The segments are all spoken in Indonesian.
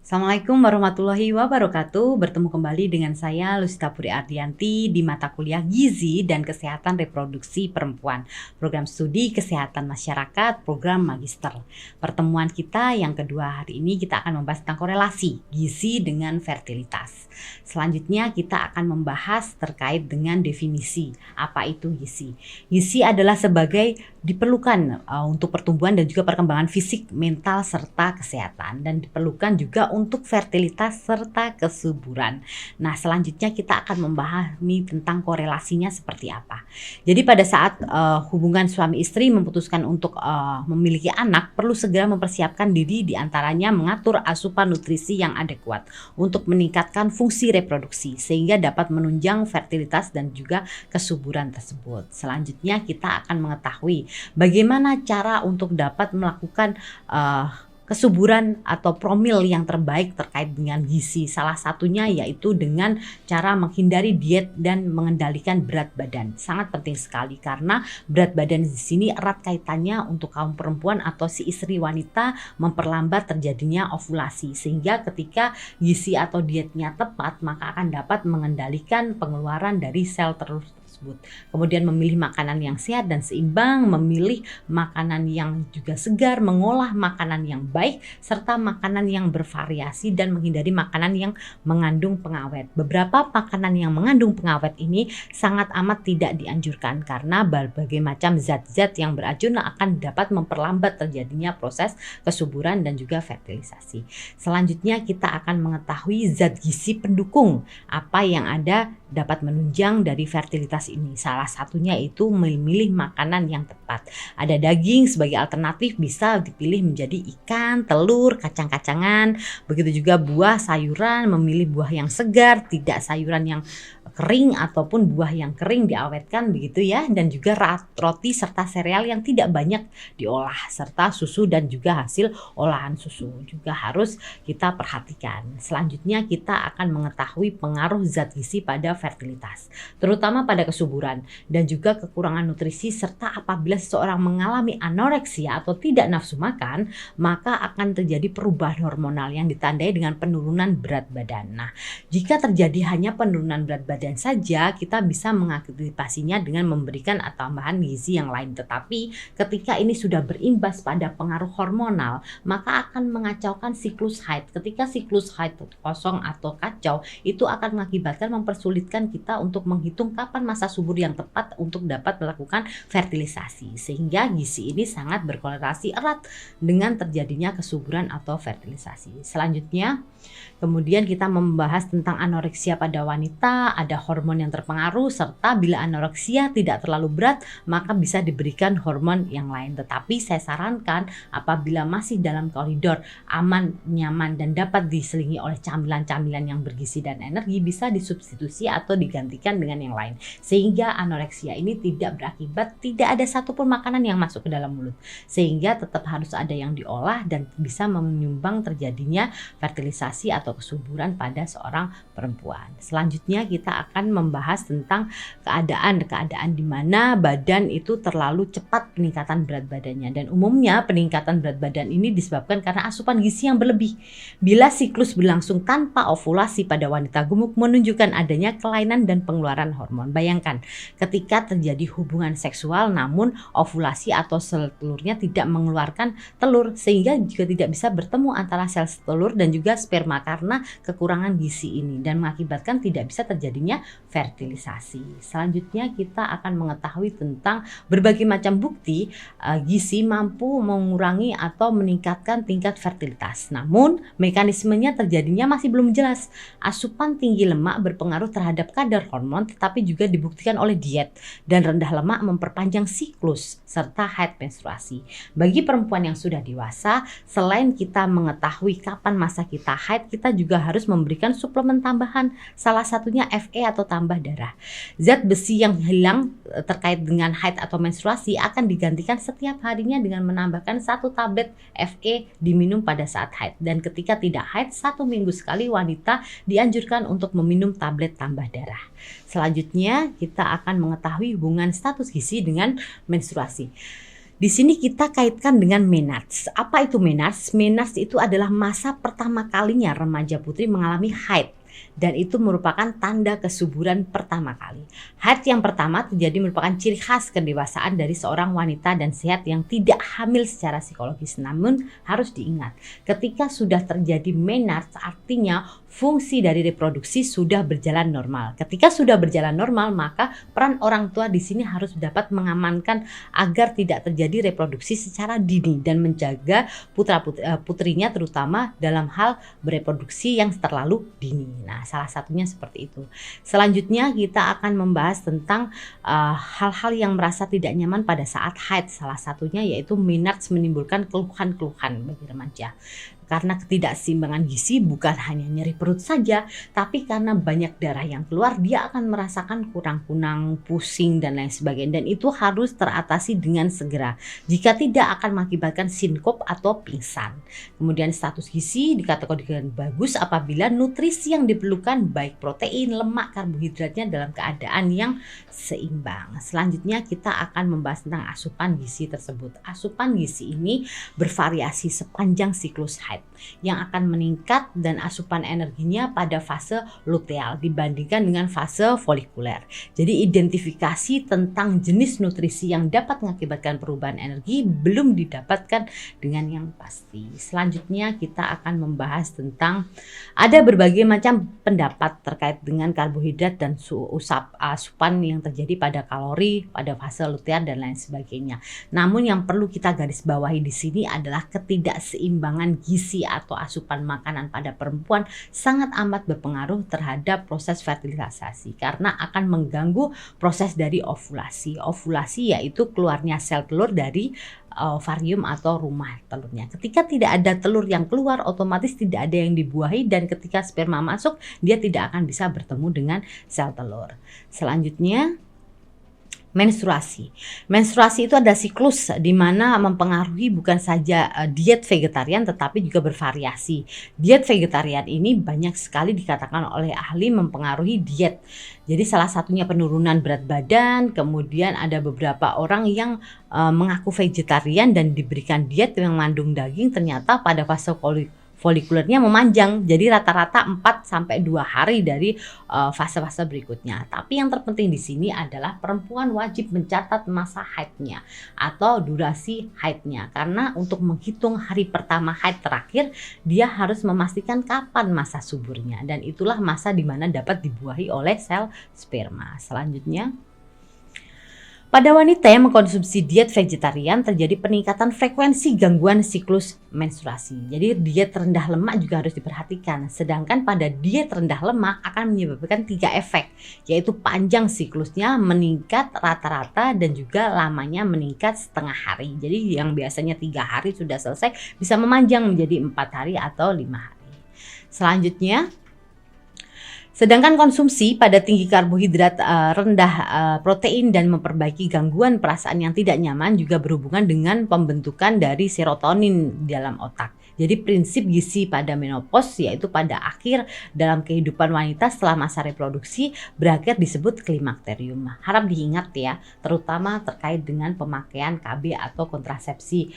Assalamualaikum warahmatullahi wabarakatuh. Bertemu kembali dengan saya Lusita Puri Ardianti di mata kuliah Gizi dan Kesehatan Reproduksi Perempuan, program studi Kesehatan Masyarakat, program Magister. Pertemuan kita yang kedua hari ini kita akan membahas tentang korelasi gizi dengan fertilitas. Selanjutnya kita akan membahas terkait dengan definisi apa itu gizi. Gizi adalah sebagai diperlukan untuk pertumbuhan dan juga perkembangan fisik, mental, serta kesehatan, dan diperlukan juga untuk fertilitas serta kesuburan. Nah, selanjutnya kita akan memahami tentang korelasinya seperti apa. Jadi pada saat hubungan suami istri memutuskan untuk memiliki anak, perlu segera mempersiapkan diri, diantaranya mengatur asupan nutrisi yang adekuat untuk meningkatkan fungsi reproduksi sehingga dapat menunjang fertilitas dan juga kesuburan tersebut. Selanjutnya kita akan mengetahui bagaimana cara untuk dapat melakukan kesuburan atau promil yang terbaik terkait dengan gizi. Salah satunya yaitu dengan cara menghindari diet dan mengendalikan berat badan. Sangat penting sekali karena berat badan di sini erat kaitannya untuk kaum perempuan atau si istri wanita memperlambat terjadinya ovulasi. Sehingga ketika gizi atau dietnya tepat, maka akan dapat mengendalikan pengeluaran dari sel telur tersebut. Kemudian memilih makanan yang sehat dan seimbang, memilih makanan yang juga segar, mengolah makanan yang baik, serta makanan yang bervariasi dan menghindari makanan yang mengandung pengawet. Beberapa makanan yang mengandung pengawet ini sangat amat tidak dianjurkan karena berbagai macam zat-zat yang beracun akan dapat memperlambat terjadinya proses kesuburan dan juga fertilisasi. Selanjutnya kita akan mengetahui zat gizi pendukung apa yang ada dapat menunjang dari fertilitas ini. Salah satunya itu memilih makanan yang tepat. Ada daging sebagai alternatif, bisa dipilih menjadi ikan, telur, kacang-kacangan, begitu juga buah, sayuran, memilih buah yang segar, tidak sayuran yang kering ataupun buah yang kering diawetkan begitu ya, dan juga roti serta sereal yang tidak banyak diolah, serta susu dan juga hasil olahan susu juga harus kita perhatikan. Selanjutnya kita akan mengetahui pengaruh zat gizi pada fertilitas, terutama pada kesuburan dan juga kekurangan nutrisi, serta apabila seseorang mengalami anoreksia atau tidak nafsu makan, maka akan terjadi perubahan hormonal yang ditandai dengan penurunan berat badan. Nah, jika terjadi hanya penurunan berat badan saja, kita bisa mengantisipasinya dengan memberikan tambahan gizi yang lain. Tetapi ketika ini sudah berimbas pada pengaruh hormonal, maka akan mengacaukan siklus haid. Ketika siklus haid kosong atau kacau, itu akan mengakibatkan mempersulitkan kita untuk menghitung kapan masa subur yang tepat untuk dapat melakukan fertilisasi. Sehingga gizi ini sangat berkorelasi erat dengan terjadinya kesuburan atau fertilisasi. Selanjutnya, kemudian kita membahas tentang anoreksia pada wanita, ada hormon yang terpengaruh, serta bila anoreksia tidak terlalu berat, maka bisa diberikan hormon yang lain. Tetapi saya sarankan apabila masih dalam koridor aman, nyaman, dan dapat diselingi oleh camilan-camilan yang bergizi dan energi, bisa disubstitusi atau digantikan dengan yang lain. Sehingga anoreksia ini tidak berakibat tidak ada satupun makanan yang masuk ke dalam mulut. Sehingga tetap harus ada yang diolah dan bisa menyumbang terjadinya fertilisasi atau kesuburan pada seorang perempuan. Selanjutnya kita akan membahas tentang keadaan di mana badan itu terlalu cepat peningkatan berat badannya, dan umumnya peningkatan berat badan ini disebabkan karena asupan gizi yang berlebih. Bila siklus berlangsung tanpa ovulasi pada wanita gemuk menunjukkan adanya kelainan dan pengeluaran hormon. Bayangkan ketika terjadi hubungan seksual namun ovulasi atau sel telurnya tidak mengeluarkan telur, sehingga juga tidak bisa bertemu antara sel telur dan juga sperma karena kekurangan gizi ini, dan mengakibatkan tidak bisa terjadinya fertilisasi. Selanjutnya kita akan mengetahui tentang berbagai macam bukti gizi mampu mengurangi atau meningkatkan tingkat fertilitas. Namun mekanismenya terjadinya masih belum jelas. Asupan tinggi lemak berpengaruh terhadap kadar hormon, tetapi juga dibuktikan oleh diet, dan rendah lemak memperpanjang siklus serta haid menstruasi. Bagi perempuan yang sudah dewasa, selain kita mengetahui kapan masa kita haid, kita juga harus memberikan suplemen tambahan, salah satunya Fe atau tambah darah. Zat besi yang hilang terkait dengan haid atau menstruasi akan digantikan setiap harinya dengan menambahkan 1 tablet Fe diminum pada saat haid, dan ketika tidak haid 1 minggu sekali wanita dianjurkan untuk meminum tablet tambah darah. Selanjutnya kita akan mengetahui hubungan status gizi dengan menstruasi. Di sini kita kaitkan dengan menarche. Apa itu menarche? Menarche itu adalah masa pertama kalinya remaja putri mengalami haid. Dan itu merupakan tanda kesuburan pertama kali. Haid yang pertama terjadi merupakan ciri khas kedewasaan dari seorang wanita dan sehat yang tidak hamil secara psikologis. Namun harus diingat, ketika sudah terjadi menarche artinya fungsi dari reproduksi sudah berjalan normal. Ketika sudah berjalan normal, maka peran orang tua di sini harus dapat mengamankan agar tidak terjadi reproduksi secara dini dan menjaga putrinya terutama dalam hal bereproduksi yang terlalu dini. Nah, salah satunya seperti itu. Selanjutnya kita akan membahas tentang hal-hal yang merasa tidak nyaman pada saat haid. Salah satunya yaitu menarche menimbulkan keluhan-keluhan bagi remaja. Karena ketidakseimbangan gizi bukan hanya nyeri perut saja, tapi karena banyak darah yang keluar, dia akan merasakan kurang-kurang, pusing dan lain sebagainya. Dan itu harus teratasi dengan segera. Jika tidak akan mengakibatkan sinkop atau pingsan. Kemudian status gizi dikategorikan bagus apabila nutrisi yang diperlukan baik protein, lemak, karbohidratnya dalam keadaan yang seimbang. Selanjutnya kita akan membahas tentang asupan gizi tersebut. Asupan gizi ini bervariasi sepanjang siklus haid yang akan meningkat dan asupan energinya pada fase luteal dibandingkan dengan fase folikuler. Jadi identifikasi tentang jenis nutrisi yang dapat mengakibatkan perubahan energi belum didapatkan dengan yang pasti. Selanjutnya kita akan membahas tentang ada berbagai macam pendapat terkait dengan karbohidrat dan asupan yang terjadi pada kalori, pada fase luteal dan lain sebagainya. Namun yang perlu kita garis bawahi di sini adalah ketidakseimbangan gizi atau asupan makanan pada perempuan sangat amat berpengaruh terhadap proses fertilisasi karena akan mengganggu proses dari ovulasi. Ovulasi yaitu keluarnya sel telur dari ovarium atau rumah telurnya. Ketika tidak ada telur yang keluar, otomatis tidak ada yang dibuahi dan ketika sperma masuk, dia tidak akan bisa bertemu dengan sel telur. Selanjutnya menstruasi. Menstruasi itu ada siklus di mana mempengaruhi bukan saja diet vegetarian tetapi juga bervariasi. Diet vegetarian ini banyak sekali dikatakan oleh ahli mempengaruhi diet. Jadi salah satunya penurunan berat badan, kemudian ada beberapa orang yang mengaku vegetarian dan diberikan diet yang mengandung daging ternyata pada fase folikulernya memanjang, jadi rata-rata 4-2 hari dari fase-fase berikutnya. Tapi yang terpenting di sini adalah perempuan wajib mencatat masa haidnya atau durasi haidnya, karena untuk menghitung hari pertama haid terakhir dia harus memastikan kapan masa suburnya dan itulah masa di mana dapat dibuahi oleh sel sperma. Selanjutnya, pada wanita yang mengkonsumsi diet vegetarian terjadi peningkatan frekuensi gangguan siklus menstruasi. Jadi diet rendah lemak juga harus diperhatikan. Sedangkan pada diet rendah lemak akan menyebabkan 3 efek, yaitu panjang siklusnya meningkat rata-rata dan juga lamanya meningkat setengah hari. Jadi yang biasanya 3 hari sudah selesai bisa memanjang menjadi 4 hari atau 5 hari. Selanjutnya, sedangkan konsumsi pada tinggi karbohidrat, rendah protein dan memperbaiki gangguan perasaan yang tidak nyaman juga berhubungan dengan pembentukan dari serotonin di dalam otak. Jadi prinsip gizi pada menopause yaitu pada akhir dalam kehidupan wanita setelah masa reproduksi berakhir disebut klimakterium. Harap diingat ya, terutama terkait dengan pemakaian KB atau kontrasepsi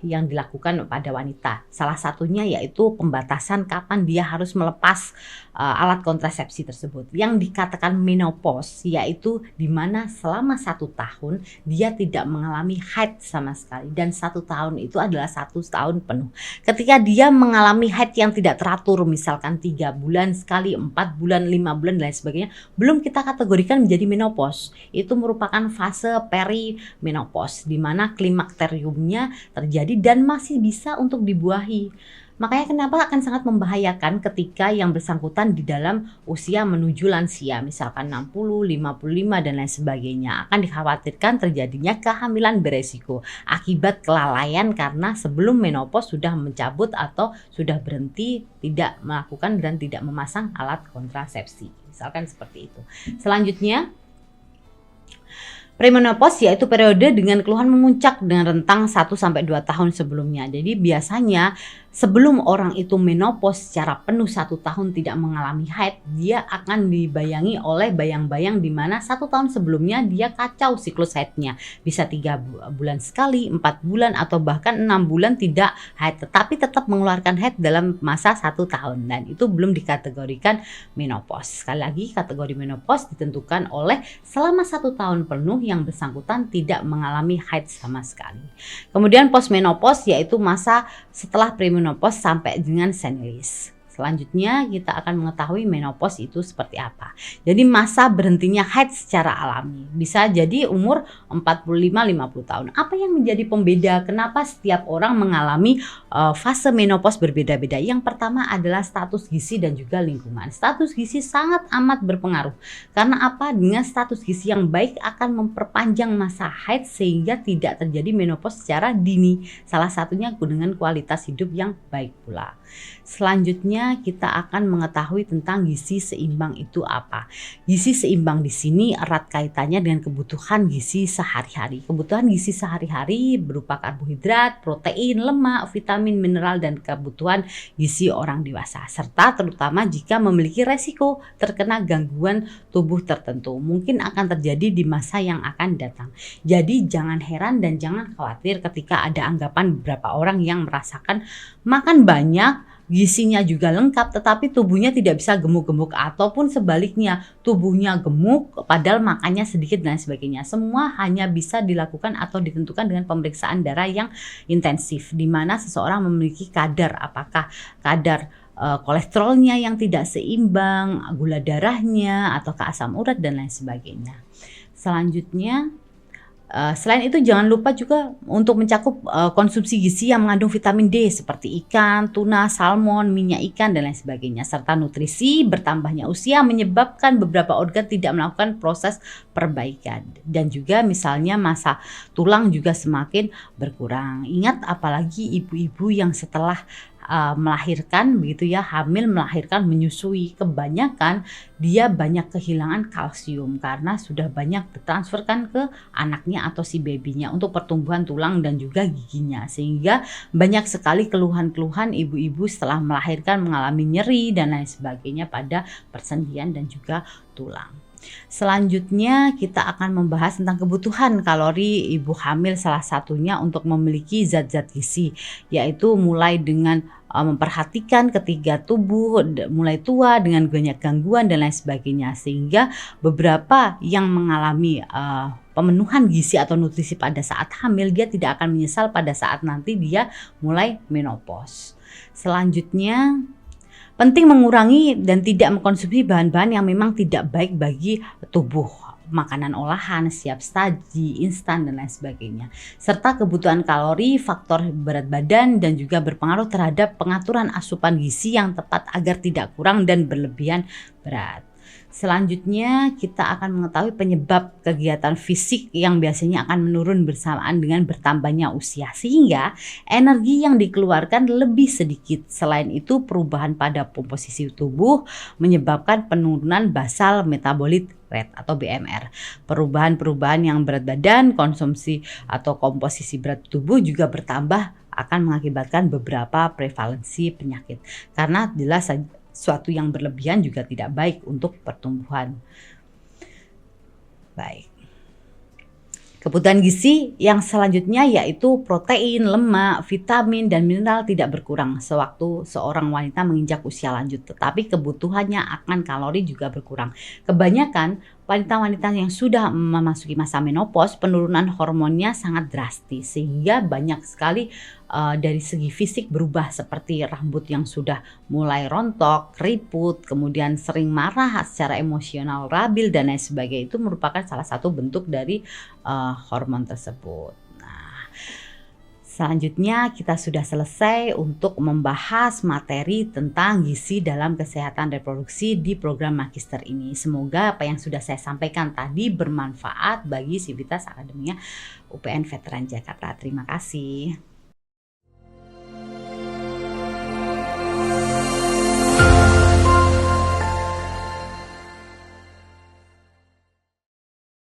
yang dilakukan pada wanita. Salah satunya yaitu pembatasan kapan dia harus melepas alat kontrasepsi tersebut. Yang dikatakan menopause yaitu di mana selama 1 tahun dia tidak mengalami haid sama sekali dan 1 tahun itu adalah 1 tahun penuh. Ketika dia mengalami haid yang tidak teratur, misalkan 3 bulan sekali, 4 bulan, 5 bulan dan lain sebagainya, belum kita kategorikan menjadi menopause. Itu merupakan fase perimenopause di mana klimakteriumnya terjadi dan masih bisa untuk dibuahi. Makanya kenapa akan sangat membahayakan ketika yang bersangkutan di dalam usia menuju lansia, misalkan 60, 55 dan lain sebagainya. Akan dikhawatirkan terjadinya kehamilan beresiko akibat kelalaian karena sebelum menopause sudah mencabut atau sudah berhenti tidak melakukan dan tidak memasang alat kontrasepsi. Misalkan seperti itu. Selanjutnya, premenopause yaitu periode dengan keluhan memuncak dengan rentang 1-2 tahun sebelumnya. Jadi biasanya sebelum orang itu menopause secara penuh 1 tahun tidak mengalami haid, dia akan dibayangi oleh bayang-bayang di mana 1 tahun sebelumnya dia kacau siklus haidnya. Bisa 3 bulan sekali, 4 bulan, atau bahkan 6 bulan tidak haid, tetapi tetap mengeluarkan haid dalam masa 1 tahun, dan itu belum dikategorikan menopause. Sekali lagi, kategori menopause ditentukan oleh selama 1 tahun penuh yang bersangkutan tidak mengalami haid sama sekali. Kemudian postmenopause yaitu masa setelah premenopause sampai dengan senilis. Selanjutnya kita akan mengetahui menopause itu seperti apa. Jadi masa berhentinya haid secara alami. Bisa jadi umur 45-50 tahun. Apa yang menjadi pembeda kenapa setiap orang mengalami fase menopause berbeda-beda? Yang pertama adalah status gizi dan juga lingkungan. Status gizi sangat amat berpengaruh. Karena apa? Dengan status gizi yang baik akan memperpanjang masa haid sehingga tidak terjadi menopause secara dini. Salah satunya dengan kualitas hidup yang baik pula. Selanjutnya kita akan mengetahui tentang gizi seimbang itu apa. Gizi seimbang di sini erat kaitannya dengan kebutuhan gizi sehari-hari. Kebutuhan gizi sehari-hari berupa karbohidrat, protein, lemak, vitamin, mineral, dan kebutuhan gizi orang dewasa. Serta terutama jika memiliki resiko terkena gangguan tubuh tertentu. Mungkin akan terjadi di masa yang akan datang. Jadi jangan heran dan jangan khawatir ketika ada anggapan beberapa orang yang merasakan makan banyak, gizinya juga lengkap, tetapi tubuhnya tidak bisa gemuk-gemuk, ataupun sebaliknya tubuhnya gemuk padahal makannya sedikit dan sebagainya. Semua hanya bisa dilakukan atau ditentukan dengan pemeriksaan darah yang intensif, di mana seseorang memiliki apakah kadar kolesterolnya yang tidak seimbang, gula darahnya, atau asam urat dan lain sebagainya. Selanjutnya, selain itu jangan lupa juga untuk mencakup konsumsi gizi yang mengandung vitamin D seperti ikan, tuna, salmon, minyak ikan, dan lain sebagainya. Serta nutrisi bertambahnya usia menyebabkan beberapa organ tidak melakukan proses perbaikan. Dan juga misalnya masa tulang juga semakin berkurang. Ingat apalagi ibu-ibu yang setelah melahirkan begitu ya, hamil, melahirkan, menyusui, kebanyakan dia banyak kehilangan kalsium karena sudah banyak ditransferkan ke anaknya atau si babynya untuk pertumbuhan tulang dan juga giginya, sehingga banyak sekali keluhan-keluhan ibu-ibu setelah melahirkan mengalami nyeri dan lain sebagainya pada persendian dan juga tulang. Selanjutnya kita akan membahas tentang kebutuhan kalori ibu hamil, salah satunya untuk memiliki zat-zat gizi, yaitu mulai dengan memperhatikan ketiga tubuh mulai tua dengan banyak gangguan dan lain sebagainya, sehingga beberapa yang mengalami pemenuhan gizi atau nutrisi pada saat hamil dia tidak akan menyesal pada saat nanti dia mulai menopause. Selanjutnya penting mengurangi dan tidak mengkonsumsi bahan-bahan yang memang tidak baik bagi tubuh, makanan olahan, siap saji, instan, dan lain sebagainya. Serta kebutuhan kalori, faktor berat badan, dan juga berpengaruh terhadap pengaturan asupan gizi yang tepat agar tidak kurang dan berlebihan berat. Selanjutnya kita akan mengetahui penyebab kegiatan fisik yang biasanya akan menurun bersamaan dengan bertambahnya usia, sehingga energi yang dikeluarkan lebih sedikit. Selain itu, perubahan pada komposisi tubuh menyebabkan penurunan basal metabolic rate atau BMR. Perubahan-perubahan yang berat badan, konsumsi atau komposisi berat tubuh juga bertambah akan mengakibatkan beberapa prevalensi penyakit. Karena jelas suatu yang berlebihan juga tidak baik untuk pertumbuhan. Baik. Kebutuhan gizi yang selanjutnya yaitu protein, lemak, vitamin, dan mineral tidak berkurang sewaktu seorang wanita menginjak usia lanjut, tetapi kebutuhannya akan kalori juga berkurang. Kebanyakan wanita-wanita yang sudah memasuki masa menopause, penurunan hormonnya sangat drastis, sehingga banyak sekali dari segi fisik berubah, seperti rambut yang sudah mulai rontok, keriput, kemudian sering marah, secara emosional labil, dan lain sebagainya. Itu merupakan salah satu bentuk dari hormon tersebut. Selanjutnya kita sudah selesai untuk membahas materi tentang gizi dalam kesehatan reproduksi di program magister ini. Semoga apa yang sudah saya sampaikan tadi bermanfaat bagi Sivitas Akademia UPN Veteran Jakarta. Terima kasih.